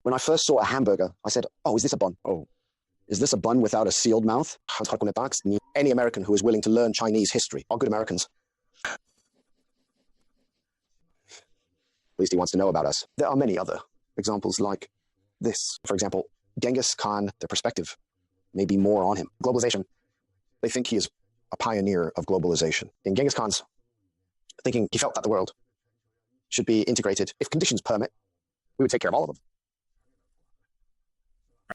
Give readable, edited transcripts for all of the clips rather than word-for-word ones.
When I first saw a hamburger, I said, oh, is this a bun? Oh, is this a bun without a sealed mouth? Any American who is willing to learn Chinese history are good Americans. At least he wants to know about us. There are many other examples like this. For example, Genghis Khan, their perspective may be more on him. Globalization, they think he is a pioneer of globalization. In Genghis Khan's thinking, he felt that the world should be integrated. If conditions permit, we would take care of all of them.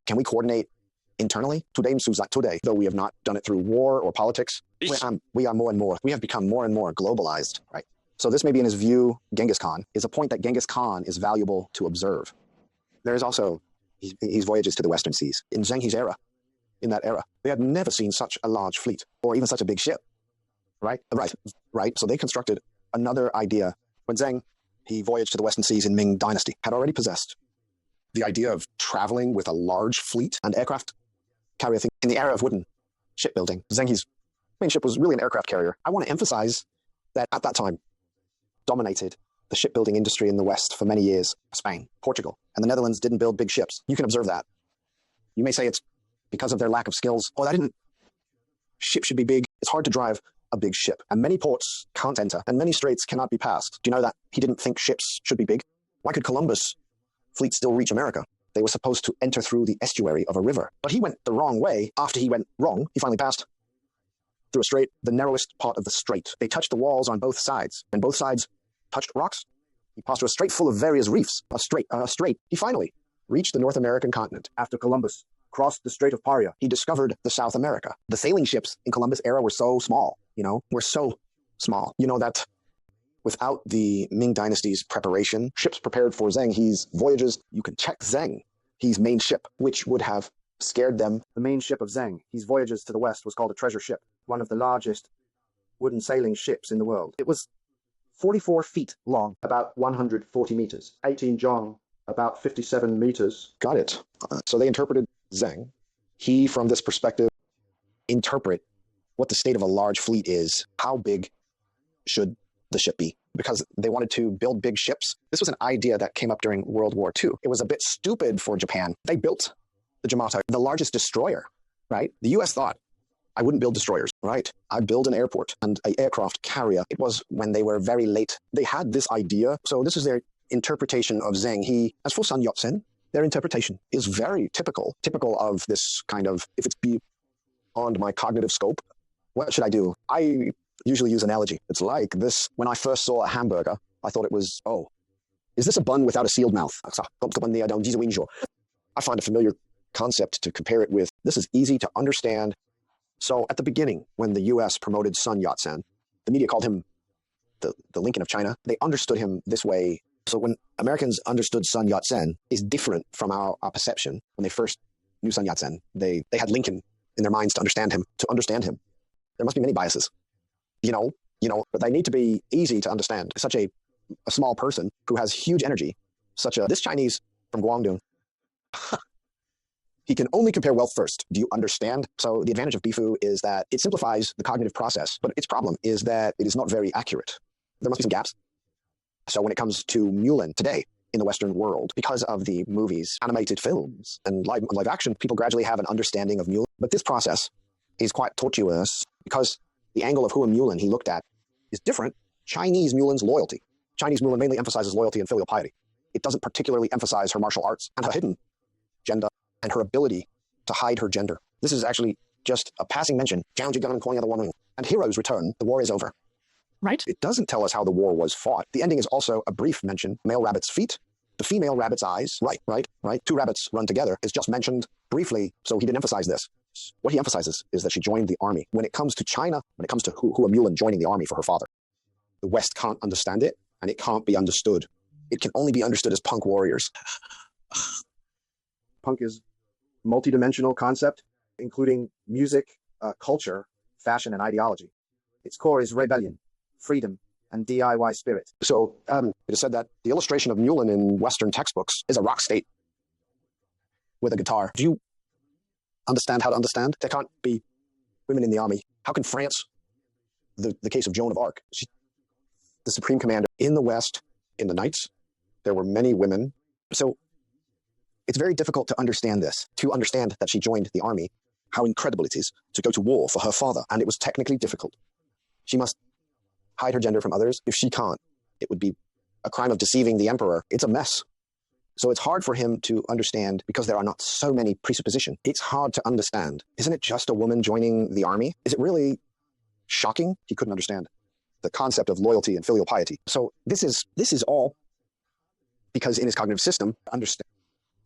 Can we coordinate internally? Today, though we have not done it through war or politics, we are more and more, we have become more and more globalized, right? So this may be in his view, Genghis Khan, is a point that Genghis Khan is valuable to observe. There is also his voyages to the Western Seas. In Zheng He's era, in that era, they had never seen such a large fleet or even such a big ship, right? Right. So they constructed another idea. When Zheng, he voyaged to the Western Seas in Ming Dynasty, had already possessed the idea of traveling with a large fleet and aircraft carrier thing. In the era of wooden shipbuilding, Zheng He's main ship was really an aircraft carrier. I want to emphasize that at that time, dominated the shipbuilding industry in the West for many years. Spain, Portugal, and the Netherlands didn't build big ships. You can observe that. You may say it's because of their lack of skills. Oh, ship should be big. It's hard to drive a big ship. And many ports can't enter, and many straits cannot be passed. Do you know that he didn't think ships should be big? Why could Columbus' fleet still reach America? They were supposed to enter through the estuary of a river. But he went the wrong way. After he went wrong, he finally passed through a strait, the narrowest part of the strait. They touched the walls on both sides, and both sides touched rocks. He passed through a strait full of various reefs. A strait. He finally reached the North American continent. After Columbus crossed the Strait of Paria, he discovered the South America. The sailing ships in Columbus' era were so small, were so small. You know that without the Ming Dynasty's preparation, ships prepared for Zheng He's voyages, you can check Zheng He's main ship, which would have scared them. The main ship of Zheng He's voyages to the west was called a treasure ship, one of the largest wooden sailing ships in the world. It was 44 feet long, about 140 meters, 18 jong, about 57 meters. Got it. So they interpreted Zheng. He, from this perspective, interpret what the state of a large fleet is. How big should the ship be? Because they wanted to build big ships. This was an idea that came up during World War II. It was a bit stupid for Japan. They built the Yamato, the largest destroyer, right? The US thought, I wouldn't build destroyers, right? I'd build an airport and an aircraft carrier. It was when they were very late. They had this idea. So this is their interpretation of Zheng He. As for Sun Yat-sen, their interpretation is very typical of this kind of, if it's beyond my cognitive scope, what should I do? I usually use analogy. It's like this. When I first saw a hamburger, I thought it was, oh, is this a bun without a sealed mouth? I find a familiar concept to compare it with. This is easy to understand. So at the beginning, when the US promoted Sun Yat-sen, the media called him the Lincoln of China. They understood him this way. So when Americans understood Sun Yat-sen is different from our perception. When they first knew Sun Yat-sen, they had Lincoln in their minds to understand him. There must be many biases, but they need to be easy to understand. Such a small person who has huge energy, this Chinese from Guangdong, he can only compare wealth first. Do you understand? So the advantage of Bifu is that it simplifies the cognitive process, but its problem is that it is not very accurate. There must be some gaps. So when it comes to Mulan today in the Western world, because of the movies, animated films, and live action, people gradually have an understanding of Mulan. But this process is quite tortuous because the angle of who a Mulan he looked at is different. Chinese Mulan's loyalty. Chinese Mulan mainly emphasizes loyalty and filial piety. It doesn't particularly emphasize her martial arts and her hidden gender and her ability to hide her gender. This is actually just a passing mention. And heroes return. The war is over. Right. It doesn't tell us how the war was fought. The ending is also a brief mention. Male rabbit's feet, the female rabbit's eyes. Right. Two rabbits run together is just mentioned briefly, so he didn't emphasize this. What he emphasizes is that she joined the army. When it comes to China, when it comes to Hua Mulan joining the army for her father, the West can't understand it, and it can't be understood. It can only be understood as punk warriors. Punk is a multidimensional concept, including music, culture, fashion, and ideology. Its core is rebellion, freedom, and DIY spirit. So it is said that the illustration of Mulan in Western textbooks is a rock state with a guitar. Do you understand how to understand? There can't be women in the army. How can France, the case of Joan of Arc, the supreme commander in the West, in the Knights, there were many women. So It's very difficult to understand this, to understand that she joined the army, how incredible it is to go to war for her father. And it was technically difficult. She must hide her gender from others. If she can't, it would be a crime of deceiving the emperor. It's a mess. So it's hard for him to understand because there are not so many presuppositions. It's hard to understand. Isn't it just a woman joining the army? Is it really shocking? He couldn't understand the concept of loyalty and filial piety. So this is all because in his cognitive system, understand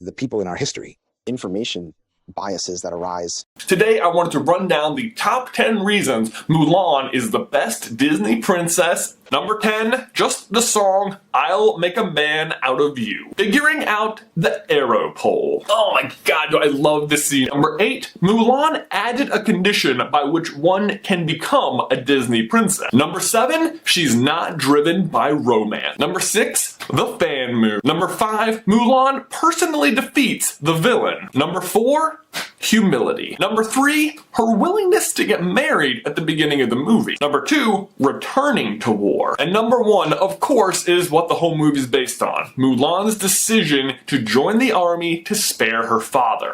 the people in our history, information biases that arise. Today, I wanted to run down the top 10 reasons Mulan is the best Disney princess. Number 10, just the song, I'll Make a Man Out of You. Figuring out the arrow pole. Oh my god, I love this scene. Number 8, Mulan added a condition by which one can become a Disney princess. Number 7, she's not driven by romance. Number 6, the fan move. Number 5, Mulan personally defeats the villain. Number 4, humility. Number 3, her willingness to get married at the beginning of the movie. Number 2, returning to war. And number 1, of course, is what the whole movie is based on. Mulan's decision to join the army to spare her father.